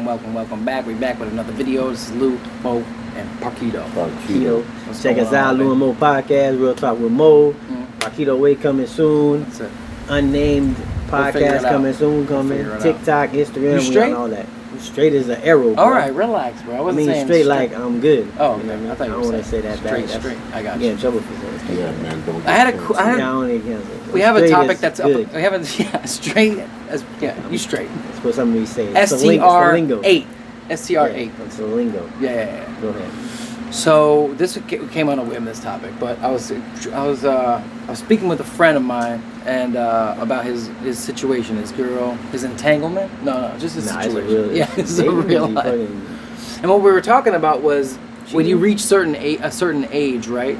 welcome back. We're back with another video. This is Lou, Mo, and Parquito. Check us out, Lou and Mo Podcast, Real Talk with Mo. Parquito Way coming soon. That's it. Unnamed podcast coming soon, TikTok, Instagram, you straight? and all that. Straight as an arrow, bro. All right, relax, bro. I wasn't saying straight like I'm good. Oh, you know okay. what I thought you I were don't want to say that straight. I got you. Get in trouble for that. Yeah, man, don't. I had we have a topic that's up. Good. We haven't straight as you straight. That's what somebody say. STR8. STR8. It's a lingo. Yeah. Go ahead. So this came on a whim, this topic, but I was speaking with a friend of mine and about his situation, his girl, his entanglement. No, just his situation. It's a real life. And what we were talking about was when you reach a certain age, right?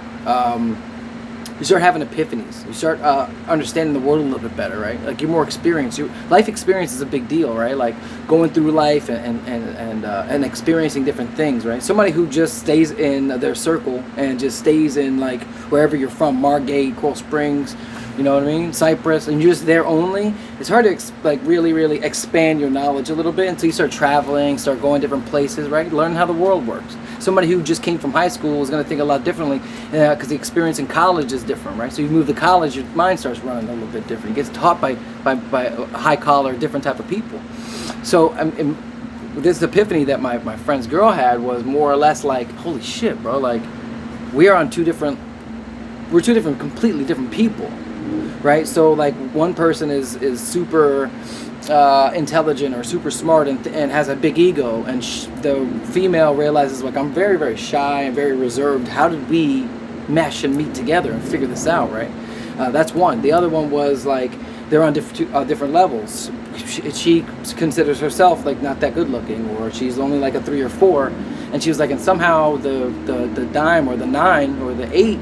You start having epiphanies. You start understanding the world a little bit better, right? Like you're more experienced. Life experience is a big deal, right? Like going through life and experiencing different things, right? Somebody who just stays in their circle and just stays in like wherever you're from, Margate, Coral Springs, you know what I mean, Cyprus, and you're just there only. It's hard to really expand your knowledge a little bit until you start traveling, start going different places, right? Learn how the world works. Somebody who just came from high school is going to think a lot differently because the experience in college is different, right? So you move to college, your mind starts running a little bit different. It gets taught by high collar, different type of people. So this epiphany that my friend's girl had was more or less like, holy shit, bro! Like we're two different, completely different people, right? So like one person is super intelligent or super smart and has a big ego, and the female realizes like I'm very, very shy and very reserved. How did we mesh and meet together and figure this out, right? That's one. The other one was like they're on different levels. She considers herself like not that good looking, or she's only like a 3 or 4, and she was like, and somehow the dime or the 9 or the 8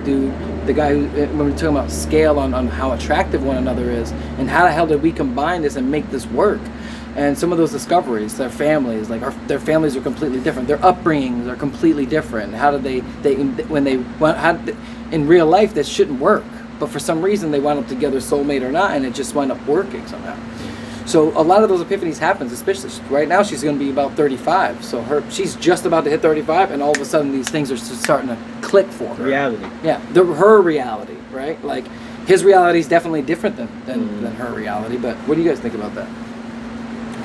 dude, the guy who, when we're talking about scale on how attractive one another is, and how the hell did we combine this and make this work? And some of those discoveries, their families, their families are completely different. Their upbringings are completely different. How do in real life this shouldn't work, but for some reason they wound up together, soulmate or not, and it just wound up working somehow. So a lot of those epiphanies happens, especially right now. She's going to be about 35, so she's just about to hit 35, and all of a sudden these things are starting to click for her. Reality. Yeah, her reality, right? Like his reality is definitely different than her reality. But what do you guys think about that?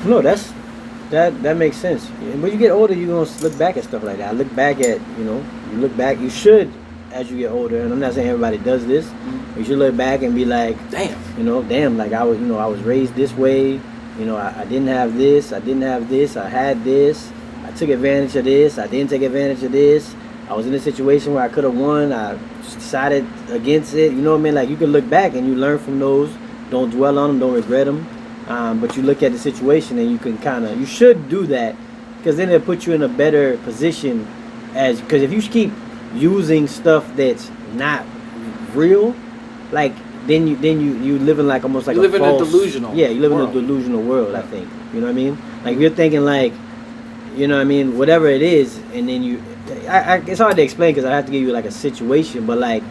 No, that makes sense. And when you get older, you're gonna look back at stuff like that. I look back at you should as you get older, and I'm not saying everybody does this. You should look back and be like, damn, like I was raised this way. I didn't have this, I had this, I took advantage of this, I didn't take advantage of this. I was in a situation where I could have won, I decided against it. You know what I mean? Like you can look back and you learn from those. Don't dwell on them, don't regret them. But you look at the situation and you can you should do that, because then it'll put you in a better position because if you keep using stuff that's not real, like then you live in like almost like you live in a delusional you live in a delusional world. I think, you know what I mean, like you're thinking like, you know what I mean, whatever it is, and then it's hard to explain because I have to give you like a situation, but like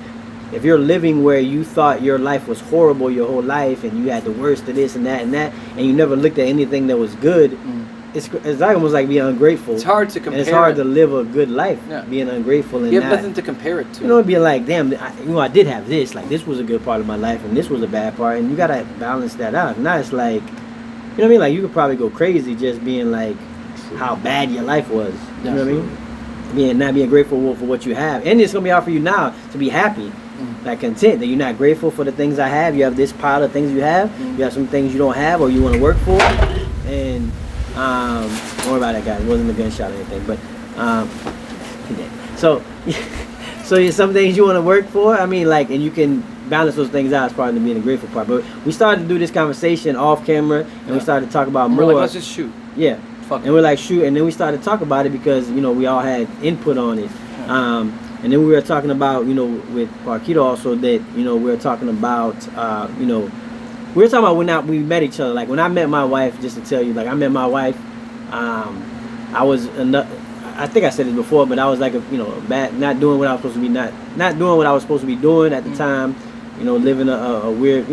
if you're living where you thought your life was horrible your whole life and you had the worst of this and that and you never looked at anything that was good, it's like almost like being ungrateful. It's hard to compare. And it's hard to live a good life being ungrateful and you have nothing to compare it to. It'd be like, damn, I did have this. Like this was a good part of my life and this was a bad part, and you gotta balance that out. Now it's like, you know what I mean? Like you could probably go crazy just being like how bad your life was. You know what I mean? Not being grateful for what you have, and it's gonna be hard for you now to be happy. Like content that you're not grateful for the things I have. You have this pile of things you have. You have some things you don't have or you want to work for. And don't worry about that, guys. It wasn't a gunshot or anything, but he did. So there's some things you want to work for. I mean, like, and you can balance those things out as part of the being a grateful part. But we started to do this conversation off camera, and we started to talk about more. Like, let's just shoot. Yeah. And we're like, shoot, and then we started to talk about it because we all had input on it. And then we were talking about, with Parquito also that, we were talking about, we were talking about when we met each other. Like when I met my wife, just to tell you, like I met my wife, I was, I think I said it before, but I was like, not doing what I was supposed to be, not doing what I was supposed to be doing at the time, living a weird,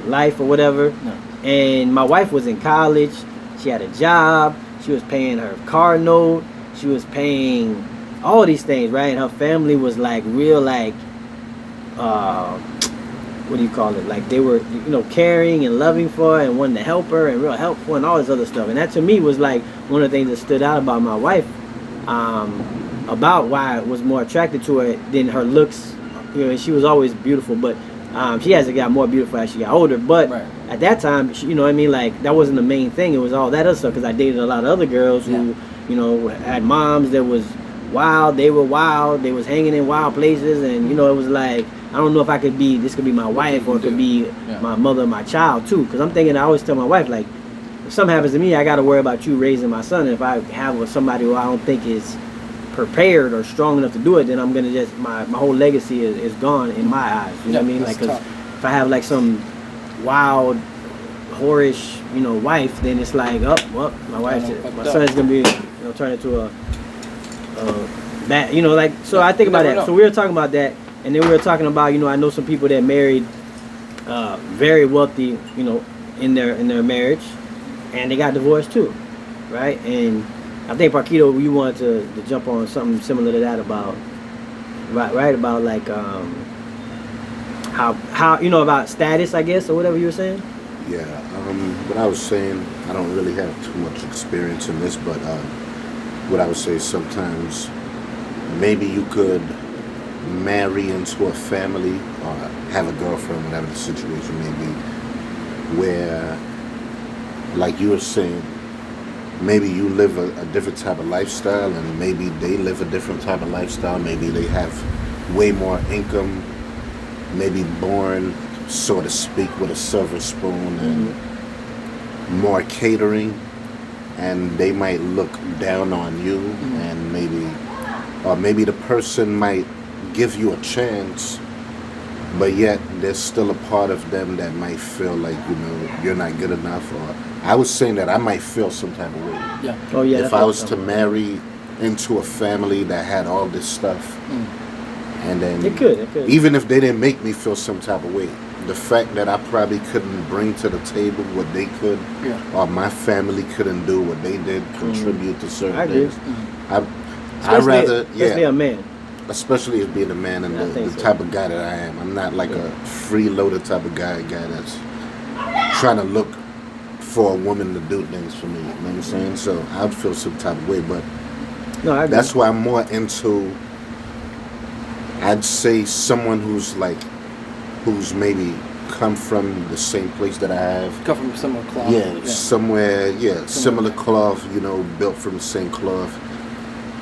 life or whatever. And my wife was in college. She had a job. She was paying her car note. She was paying all these things, right? And her family was like real, like, what do you call it? Like they were, caring and loving for her and wanting to help her and real helpful and all this other stuff. And that to me was like one of the things that stood out about my wife, about why I was more attracted to her than her looks. She was always beautiful, but she hasn't got more beautiful as she got older. But at that time, like that wasn't the main thing. It was all that other stuff because I dated a lot of other girls who, had moms that was wild. They were wild. They was hanging in wild places, and it was like, I don't know if this could be my wife or it could be my mother, my child too. Because I'm thinking, I always tell my wife, like, if something happens to me, I got to worry about you raising my son. And if I have somebody who I don't think is prepared or strong enough to do it, then I'm gonna just my whole legacy is gone in my eyes. You know what I mean? Like, cause if I have like some wild, whorish, wife, then it's like, my son's gonna be, turn into a bad, like. So I think about that. So we were talking about that, and then we were talking about, I know some people that married, very wealthy, in their marriage, and they got divorced too, right? And I think Parquito, you wanted to jump on something similar to that about, right about like how about status, I guess, or whatever you were saying. Yeah, what I was saying, I don't really have too much experience in this, but what I would say sometimes maybe you could marry into a family or have a girlfriend, whatever the situation may be, where, like you were saying, maybe you live a different type of lifestyle and maybe they live a different type of lifestyle. Maybe they have way more income, maybe born, so to speak, with a silver spoon and more catering, and they might look down on you, and maybe the person might give you a chance, but yet there's still a part of them that might feel like, you're not good enough. Or I was saying that I might feel some type of way. Yeah. Oh yeah. If I was to marry into a family that had all this stuff, and then it could. Even if they didn't make me feel some type of way, the fact that I probably couldn't bring to the table what they could, or my family couldn't do what they did, contribute to certain things. I'd rather, especially a man. Especially as being a man and the type of guy that I am. I'm not like a freeloader type of guy that's trying to look for a woman to do things for me. You know what I'm saying? So I'd feel some type of way, but that's why I'm more into, I'd say, someone who's maybe come from the same place that I have. Come from similar cloth. Somewhere, similar cloth, built from the same cloth.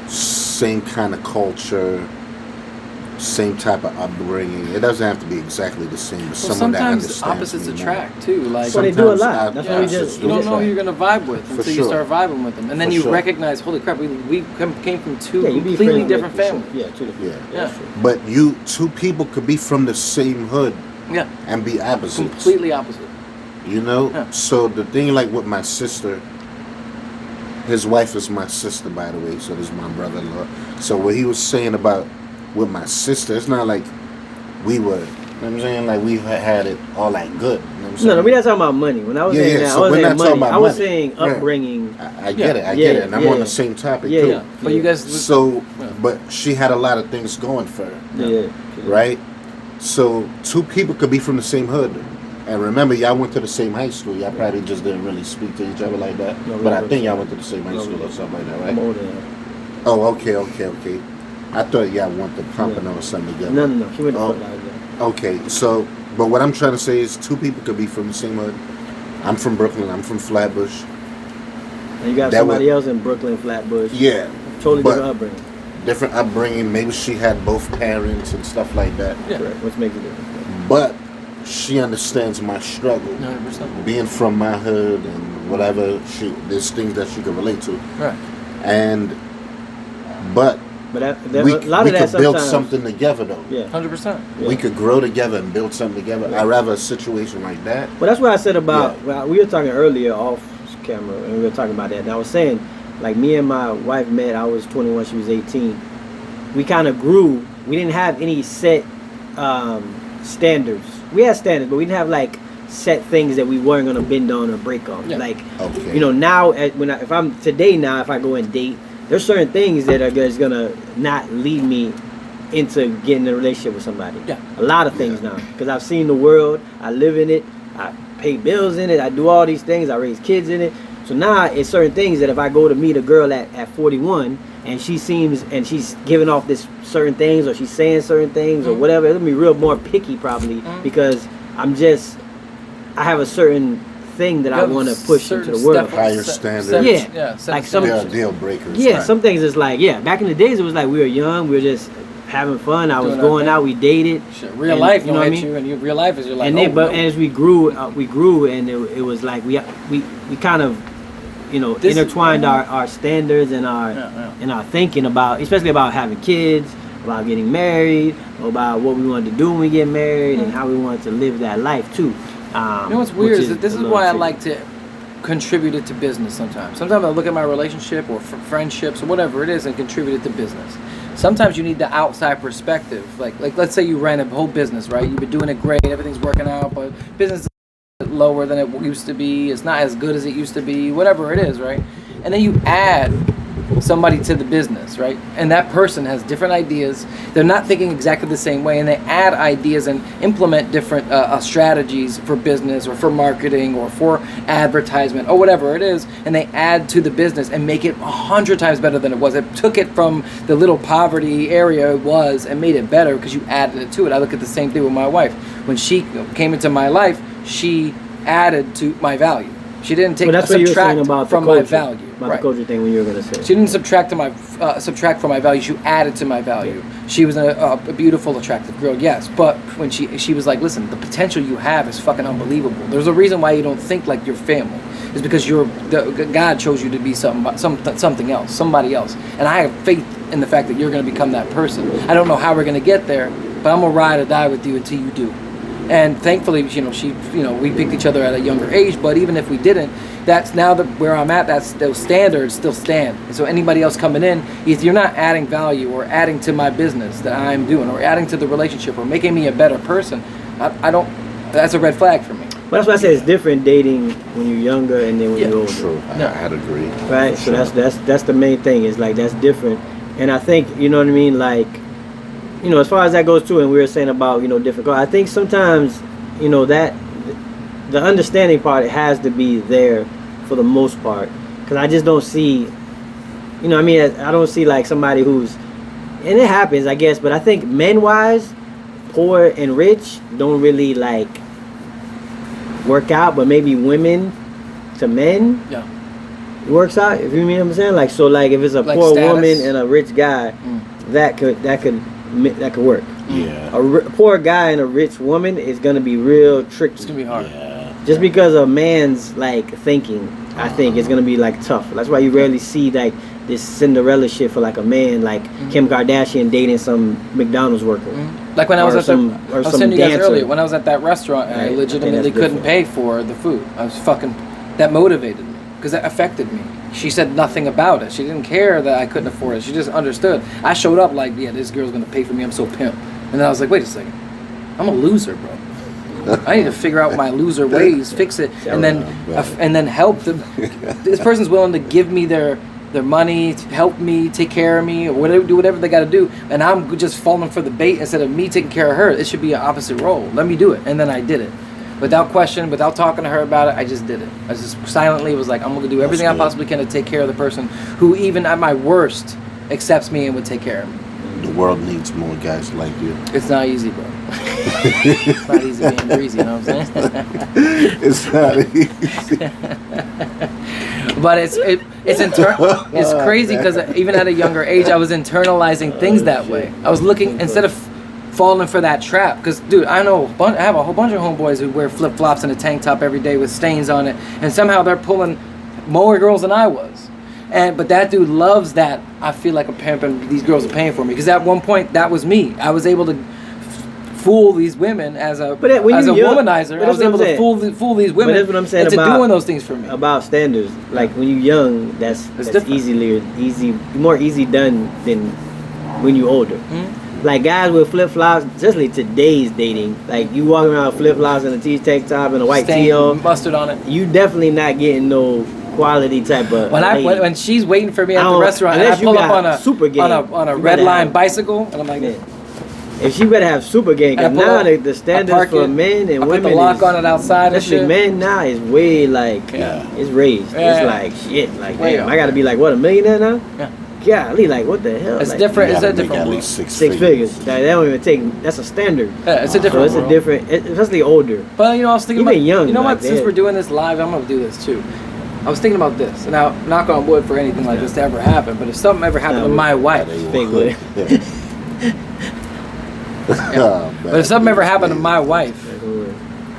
Same kind of culture, same type of upbringing. It doesn't have to be exactly the same, but someone that understands. Sometimes opposites attract too. Like, so they do a lot. That's why we just you don't know who you're gonna vibe with until you start vibing with them, and then you recognize, holy crap, we came from two completely different families. Two different. Yeah. But two people could be from the same hood. Yeah. And be opposites. Completely opposite. Yeah. So the thing, like with my sister. His wife is my sister, by the way, so this is my brother-in-law. So what he was saying about with my sister, it's not like we were, you know what I'm saying, like we had it all like good. You know what I'm saying? No, we're not talking about money. When I was saying that, so I wasn't saying money. I was money. saying upbringing. I get it, and I'm on the same topic too. Yeah. But you guys. But she had a lot of things going for her. Yeah. Right? So two people could be from the same hood. And remember, y'all went to the same high school. Y'all probably just didn't really speak to each other like that. But I think y'all went to the same high school or something like that, right? Oh, okay. I thought y'all went to Pompano or something together. No. She went to Pompano. Okay, so, but what I'm trying to say is two people could be from the same hood. I'm from Brooklyn. I'm from Flatbush. And you got somebody else in Brooklyn, Flatbush. Yeah. Totally different upbringing. Different upbringing. Maybe she had both parents and stuff like that. Yeah. Correct. Which makes a difference. But she understands my struggle, 100%. Being from my hood and whatever. There's things that she can relate to, right? But we could build something together, though. Yeah, 100%. We could grow together and build something together. I'd rather a situation like that. Well, that's what I said about. Well, we were talking earlier off camera, and we were talking about that. And I was saying, like, me and my wife met. I was 21; she was 18. We kind of grew. We didn't have any set standards. We had standards, but we didn't have like set things that we weren't gonna bend on or break on. Yeah. Like, Okay. you know, now if I'm today now, if I go and date, there's certain things that are just gonna not lead me into getting in a relationship with somebody. Yeah. A lot of things now, because I've seen the world, I live in it, I pay bills in it, I do all these things, I raise kids in it. So now it's certain things that if I go to meet a girl at 41 and she's giving off this certain things or she's saying certain things or whatever, it'll be real more picky probably because I have a certain thing that I want to push into the world. Higher standards. Yeah. Like some- There are deal breakers. Yeah, Right. some things is like, back in the days it was like we were young, we were just having fun. I was Doing our going thing. out, we dated. Shit, real And, life, you know what I hit mean? you, and real life is you're like, And oh, then, but no. as we grew, and it was like we kind of, you know, This is- intertwined our standards and our and our thinking about, especially about having kids, about getting married, about what we wanted to do when we get married, and how we wanted to live that life too. You know what's weird is that this a is little why I tricky. like to contribute it to business sometimes. Sometimes I look at my relationship or friendships or whatever it is and contribute it to business. Sometimes you need the outside perspective. Like let's say you ran a whole business, right? You've been doing it great, everything's working out, but business is lower than it used to be. It's not as good as it used to be, whatever it is, right? And then you add somebody to the business, right? And that person has different ideas. They're not thinking exactly the same way, and they add ideas and implement different strategies for business or for marketing or for advertisement or whatever it is, and they add to the business and make it 100 times better than it was. It took it from the little poverty area it was and made it better because you added it to it. I look at the same thing with my wife. When she came into my life, she added to my value. She didn't take Well, that's what you were saying subtract about from the culture, my value. about Right. the culture thing when you were gonna say. She didn't subtract from my value. She added to my value. She was a beautiful, attractive girl, yes. But when she was like, listen, the potential you have is fucking unbelievable. There's a reason why you don't think like your family. It's because God chose you to be something else, somebody else. And I have faith in the fact that you're going to become that person. I don't know how we're going to get there, but I'm gonna ride or die with you until you do. And thankfully, we picked each other at a younger age. But even if we didn't, that's now that where I'm at. Those standards still stand. And so anybody else coming in, if you're not adding value or adding to my business that I'm doing, or adding to the relationship, or making me a better person, I don't. That's a red flag for me. Well, that's why I say it's different dating when you're younger and then when you're older. True. I'd agree. Right, so that's the main thing. Is like that's different, and I think you know what I mean. Like, as far as that goes too, and we were saying about different. I think sometimes that the understanding part has to be there for the most part, because I just don't see, I don't see like somebody who's, and it happens, I guess, but I think men wise, poor and rich don't really like work out, but maybe women to men. Yeah. Works out, if you mean what I'm saying. Like, so like if it's a Like poor status? woman and a rich guy, that could work. Yeah. A poor guy and a rich woman is gonna be real tricky. It's gonna be hard. Just because of man's like thinking, I think it's gonna be like tough. That's why you rarely see like this Cinderella shit for like a man, like Kim Kardashian dating some McDonald's worker. Like when I was Or at some- I or was some telling you guys dancer. earlier, when I was at that restaurant and Right, I I think legitimately that's couldn't different. pay for the food. I was that motivated me because that affected me. She said nothing about it. She didn't care that I couldn't afford it. She just understood. I showed up like, yeah, this girl's gonna pay for me. I'm so pimp. And then I was like, wait a second, I'm a loser, bro. I need to figure out my loser ways, fix it, and then help them. This person's willing to give me their money, to help me, take care of me, or whatever, do whatever they got to do, and I'm just falling for the bait instead of me taking care of her. It should be an opposite role. Let me do it, and then I did it, without question, without talking to her about it. I just did it. I just silently was like, I'm gonna do everything I possibly can to take care of the person who, even at my worst, accepts me and would take care of me. The world needs more guys like you. It's not easy, bro. It's not easy being breezy, you know what I'm saying? It's not easy. But it's crazy because even at a younger age, I was internalizing things that way. I was looking, instead of falling for that trap, because dude, I have a whole bunch of homeboys who wear flip flops and a tank top every day with stains on it, and somehow they're pulling more girls than I was. But that dude loves that. I feel like a pimp and these girls are paying for me, because at one point that was me. I was able to fool these women as a womanizer. I was able to fool these women that's what I'm saying into about doing those things for me. About standards. Like when you're young, that's different. more easy done than when you're older. like guys with flip flops, especially today's dating. Like you walking around with flip flops and a tank top and a white Stain tee on, mustard on it. you definitely not getting no quality type of. When she's waiting for me at I the don't- restaurant and I unless you pull up got on super game. on a You red better line have- bicycle and I'm like, Yeah. If she better have super game, And I cause pull now up, the I standards park for it, men and I women put the lock is, on it outside and especially shit. men now is way like Yeah. it's raised. Yeah. It's like shit. Like Way damn, up. I gotta be like what, a millionaire now? Yeah. Golly, like what the hell? It's Like, different. You It's a gotta make different at world. least six Six figures. That don't even take. That's a standard. Yeah, it's a So different it's a world. different, especially older. But you know, I was thinking Even about young, you know like, what? Since they- we're doing this live, I'm gonna do this too. I was thinking about this. Now, knock on wood for anything like this to ever happen. But if something ever happened to Yeah, my wife, Fake wood. but if something ever happened to my wife,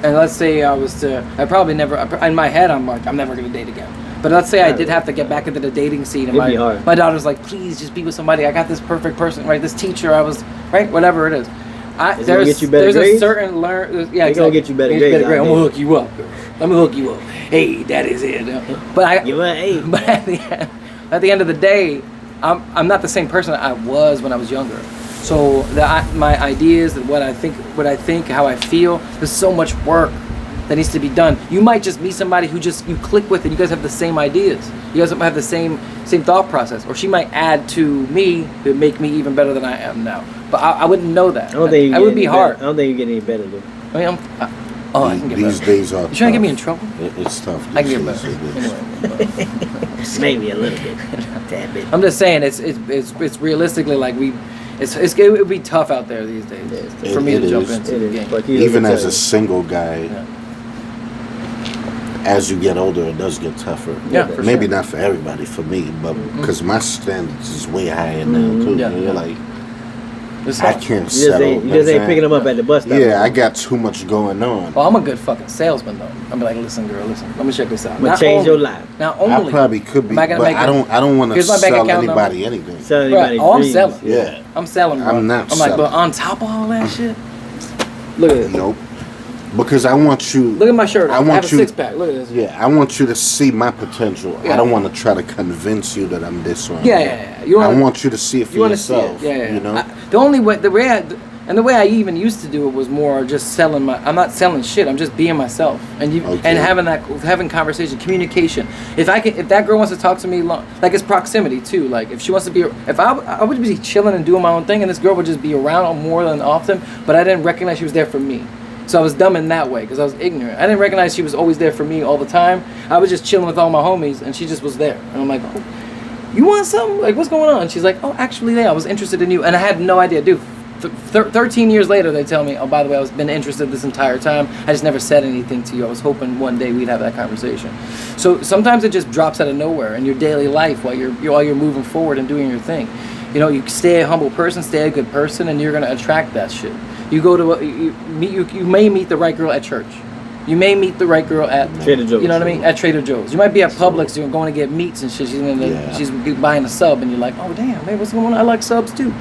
and let's say I probably never, in my head, I'm like, I'm never gonna date again. But let's say I did have to get back into the dating scene, and It'd be hard. my daughter's like, please just be with somebody. I got this perfect person, right? This teacher, I was, right? Whatever it is. It's gonna get you better there's a grades? certain Yeah, It's gonna get you better It's grades, I'm gonna I hook you up, girl. Let me hook you up. Hey, that is it. But You want eight. but at the end of the day, I'm not the same person I was when I was younger. So my ideas and what I think, how I feel, there's so much work that needs to be done. You might just meet somebody who just you click with and you guys have the same ideas. You guys have the same thought process. Or she might add to me to make me even better than I am now. But I wouldn't know that. I don't think you it get would be any hard. better. I don't think you get any better though. I mean, I can get These better. days are You trying to get me in tough. trouble? It's tough. I can get these better. days. Anyway. Maybe a little bit, tad bit. I'm just saying it's realistically like it would be tough out there these days Yeah, for me it to jump is. into It the is. game. But you Even look as at a single guy, Yeah. as you get older, it does get tougher. Yeah, for Maybe sure. not for everybody, for me, but because my standards is way higher now too. Yeah. You're like, It's I hard. can't you just settle. ain't, you just ain't picking them up at the bus stop. Yeah, I got too much going on. Well, I'm a good fucking salesman though. I'm like, listen, girl, listen. Let me check this out. I'ma Not change only- your life. Not I only. probably could be, Am I gonna but make I don't want to Here's my bank sell account anybody anything. Selling Right. anybody's Oh, I'm dreams. selling. Yeah. I'm selling, bro. I'm not I'm like, but selling. on top of all that shit, look at this. Nope. Because I want you. Look at my shirt. I I want have a you. six pack. Look at this. Yeah, I want you to see my potential. Yeah. I don't want to try to convince you that I'm this or I'm Yeah, that. yeah, yeah. You I wanna- want you to see it for You want to see yourself. it? Yeah, yeah. You know. The only way, the way I even used to do it was more just selling I'm not selling shit. I'm just being myself, and Okay. having conversation, communication. If that girl wants to talk to me, like it's proximity too. Like if she wants to be, if I would be chilling and doing my own thing, and this girl would just be around more than often, but I didn't recognize she was there for me. So I was dumb in that way because I was ignorant. I didn't recognize she was always there for me all the time. I was just chilling with all my homies, and she just was there. And I'm like, oh, you want something? Like, what's going on? And she's like, oh, actually, yeah, I was interested in you. And I had no idea. Dude, 13 years later, they tell me, oh, by the way, I was been interested this entire time. I just never said anything to you. I was hoping one day we'd have that conversation. So sometimes it just drops out of nowhere in your daily life while you're moving forward and doing your thing. You know, you stay a humble person, stay a good person, and you're going to attract that shit. You go to you may meet the right girl at church. You may meet the right girl at Trader Joe's. You know what I mean? At Trader Joe's. You might be at Publix, you're going to get meats and shit. She's buying a sub, and you're like, oh damn, man, what's going on? I like subs too.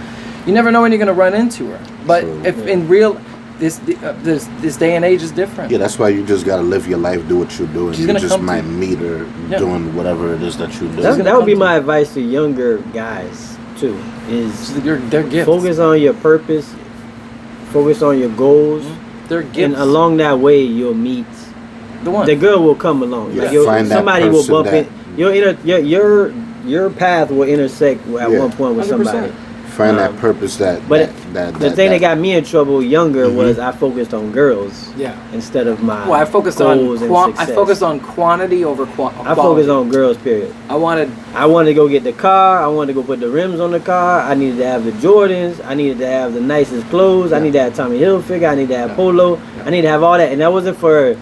You never know when you're going to run into her. But True, if yeah. in real this day and age is different. Yeah, that's why you just gotta live your life, do what you're doing. She's You gonna just come to might you. meet her Yeah. doing whatever it is that you do. That would be my advice to younger guys too. Is They're gifts. focus on your purpose, focus on your goals, They're gifts. and along that way you'll meet. the one. The girl will come along. Yeah, Like, you'll- find that somebody will person bump that- in. Your path will intersect at Yeah. one point with 100%. somebody. Find that purpose that. But that the thing that got me in trouble younger Mhm. was I focused on girls Yeah. instead of my Well, I focused goals on and I success. focused on quantity over quality. I focused on girls. Period. I wanted. I wanted to go get the car. I wanted to go put the rims on the car. I needed to have the Jordans. I needed to have the nicest clothes. I needed to have Tommy Hilfiger. I needed to have Yeah. Polo. I needed to have all that. And that wasn't for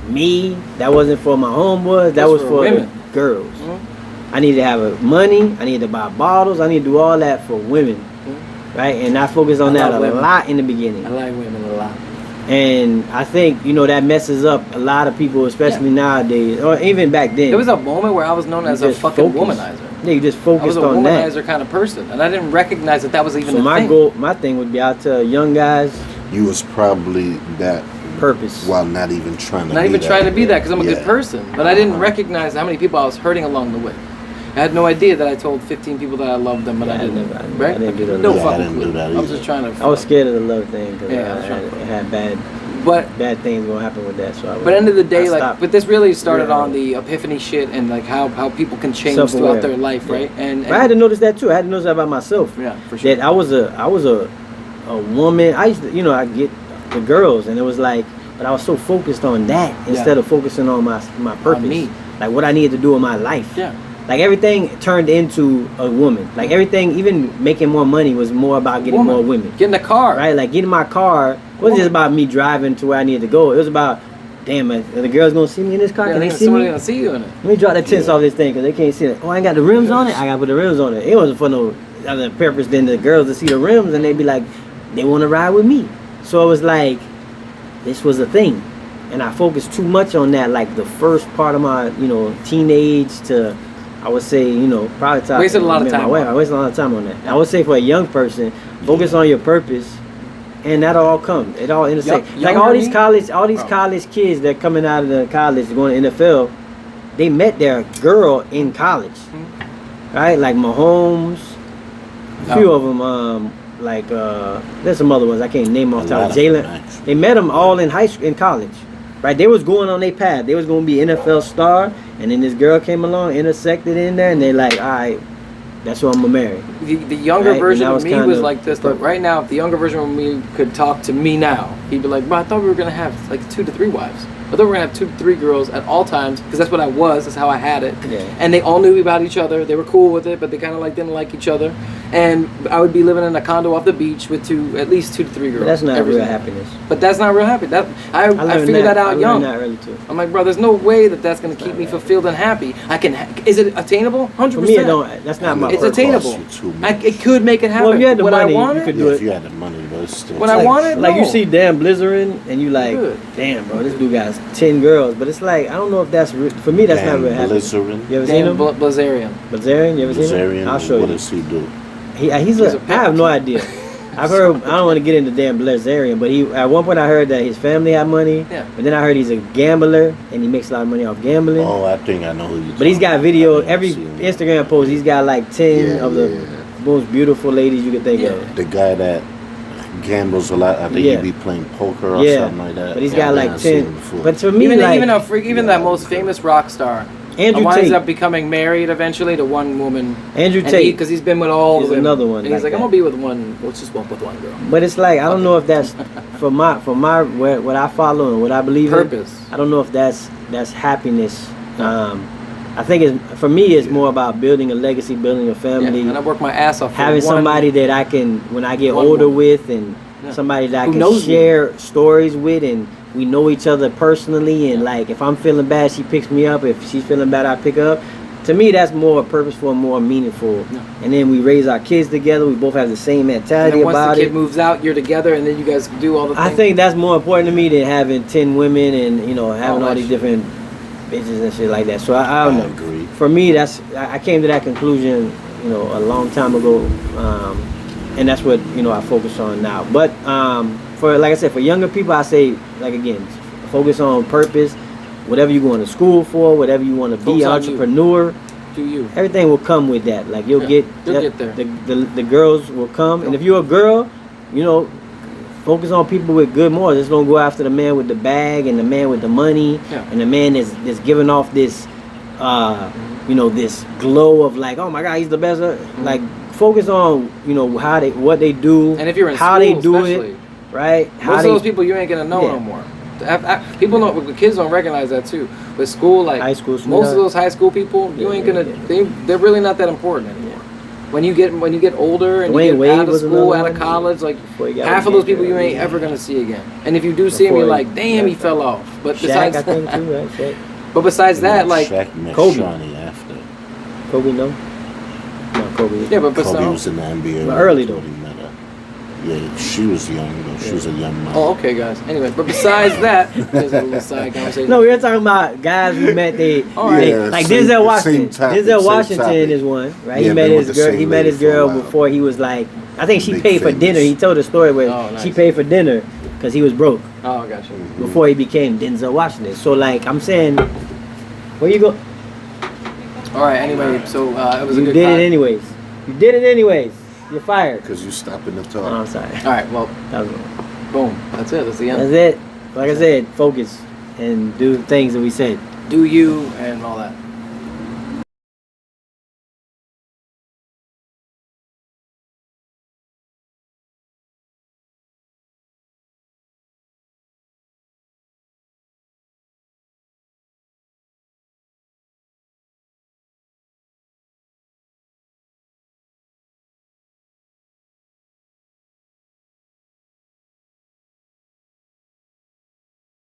me. That wasn't for my homeboys. That That's was for for women. the girls. Mhm. I needed to have money. I needed to buy bottles. I needed to do all that for women. Right? And I focused on I that love a women. lot in the beginning. I like women a lot. And I think, that messes up a lot of people, especially nowadays, or even back then. There was a moment where I was known You as a just fucking focus. womanizer. Yeah, you just I was focused a on that. womanizer kind of person, and I didn't recognize that was even So a my thing. goal, my thing would be out to young guys, You was probably that purpose. while not even trying to. Not be even that. trying to be that because I'm a Yeah. good person, but I didn't recognize how many people I was hurting along the way. I had no idea that I told 15 people that I loved them, but Yeah, I didn't. I Right? didn't do that. No Yeah, I fucking didn't clue. do that I was either. just trying to. I was scared of the love thing because Yeah, I was trying I had But bad things gonna happen with that. So I But end of the day, I like, stopped. but this really started Yeah. on the epiphany shit and like how people can change Self-aware. throughout their life, right? And But I had to notice that too. I had to notice that about myself. yeah, for sure. That I was a woman. I used to, I get the girls, and it was like, but I was so focused on that instead of focusing on my purpose, me. like what I needed to do in my life. Yeah. Like everything turned into a woman. Like everything, even making more money was more about getting more women. Get in the car. Right? Like getting my car wasn't just about me driving to where I needed to go. It was about, damn, are the girls gonna see me in this car? Yeah, Can they see somebody me? gonna see you in it. Let me drop the tints off this thing because they can't see it. Oh, I ain't got the rims on it. I gotta put the rims on it. It wasn't for no other purpose than the girls to see the rims and they'd be like, they want to ride with me. So it was like, this was a thing, and I focused too much on that. Like the first part of my, teenage to, I would say, probably time. Wasted a lot of time I wasted a lot of time on that. I would say for a young person, focus on your purpose. And that'll all come. It all intersects. Like all these college kids that coming out of the college going to NFL, they met their girl in college, right? Like Mahomes, a few of them. There's some other ones I can't name off the top. Jalen, they met them all in high school, in college, right? They was going on their path. They was going to be NFL star, and then this girl came along, intersected in there, and they like, all right, that's who I'm gonna marry. The younger Right, version and that of was me kind was of like this. Though. perfect. Right now, if the younger version of me could talk to me now, he'd be like, "Bro, I thought we were gonna have like 2 to 3 wives. I thought we were gonna have 2 to 3 girls at all times because that's what I was. That's how I had it. Yeah. And they all knew about each other. They were cool with it, but they kind of like didn't like each other. And I would be living in a condo off the beach with at least 2 to 3 girls. But that's not every real single- happiness. But that's not real happy. I figured that out I young. learned that early too. I'm like, bro, there's no way that's gonna keep me fulfilled and happy. Is it attainable? 100%. For me, it don't. That's not my It's purpose. attainable. Too much. It could make it happen. Well, if you had the Would money, I want you it? could Yeah, do if it. you had the money, but it's still. When I want it, Like you no. see Dan Blizzard and you like, Good. damn, bro, this dude got 10 girls. But it's like, I don't know if that's for me. That's not real happiness. Blizzard. You ever seen Dan him? Blazarian. Blazarian? You ever seen him? Blazarian. I'll show What you. does he do? He's a I have no idea. I've heard. I don't want to get into Dan Blazarian, but at one point I heard that his family had money. Yeah. But then I heard he's a gambler and he makes a lot of money off gambling. Oh, I think I know who you. But he's got video. I think I've Every seen him. Instagram post, he's got like 10 Yeah, of the most beautiful ladies you could think Yeah. of. The guy that gambles a lot. I think Yeah. he be playing poker or Yeah, something like that. but he's Yeah, got I like think I've seen 10. him before. But for me, Even like even that most famous rock star. Andrew winds Tate. up becoming married eventually to one woman. Andrew Tate. Because he's been with all He's the women. another one And he's like like, I'm that. gonna be with one. Let's just walk with one girl. But it's like I don't know if that's for my what I follow and what I believe Purpose. in. I don't know if that's happiness. I think for me it's more about building a legacy, building a Yeah, family, and I work my ass off. For having one- somebody that I can when I get one older woman. with, and Yeah. somebody that I Who can knows me. share stories with, and we know each other personally. And like if I'm feeling bad, she picks me up. If she's feeling bad, I pick her up. To me, that's more purposeful, more meaningful. Yeah. And then we raise our kids together. We both have the same And mentality then once about the kid it. moves out, you're together, and then you guys do all the things. I think that's more important to me than having 10 women and having all that these shit. different bitches and shit like that. So I don't I know. agree. For me, I came to that conclusion, a long time ago, and that's what I focus on now. But for like I said, for younger people, I say like again, focus on purpose. Whatever you're going to school for, whatever you want to be, Focus on you. entrepreneur. Do you? Everything will come with that. Like you'll get there. The girls will come, and if you're a girl, focus on people with good morals. Just don't go after the man with the bag and the man with the money Yeah. and the man that's giving off this, this glow of like, oh my God, he's the best. Like focus on what they do, And if you're in how school, they do especially. it, right? How Most of they those people you ain't gonna know Yeah. no more. People don't. The kids don't recognize that too. With school, like High school most sweetheart. of those high school people, you ain't gonna. They're really not that important anymore. When you get older and Dwayne you get Wade out of was school, another out of one. college, like Before he got half of with those people you Gator, ain't yeah. ever gonna see again. And if you do see him, Before you're he- like, damn, he fell off. But Shaq, besides, I think too, right? Shaq. but besides that, like, Shaq met Kobe. Shawnee after. Kobe, no, Kobe. yeah, but Kobe besides, was in the NBA. But early, when he met her. Yeah, she was young though. She was a young mom. oh, okay, guys. Anyway, but besides that, there's a little side conversation. No, we're talking about guys who met All right. Yeah, like same- Denzel Washington. same topic, Denzel same Washington topic. is one, right? Yeah, he met been his with the girl. same He met his lady for a girl while. before he was like, I think she Big paid for famous. dinner. He told a story where Oh, nice. she paid for dinner because he was broke Oh, I got you. before he became Denzel Washington. So like I'm saying, where you go? All right. Anyway, so it was You a good. did it anyways. You did it anyways. You're fired. Because you stopping the Oh, talk. I'm sorry. All right. Well, That was boom. That's it. That's the end. That's it. Like I said, focus and do the things that we said. Do you and all that.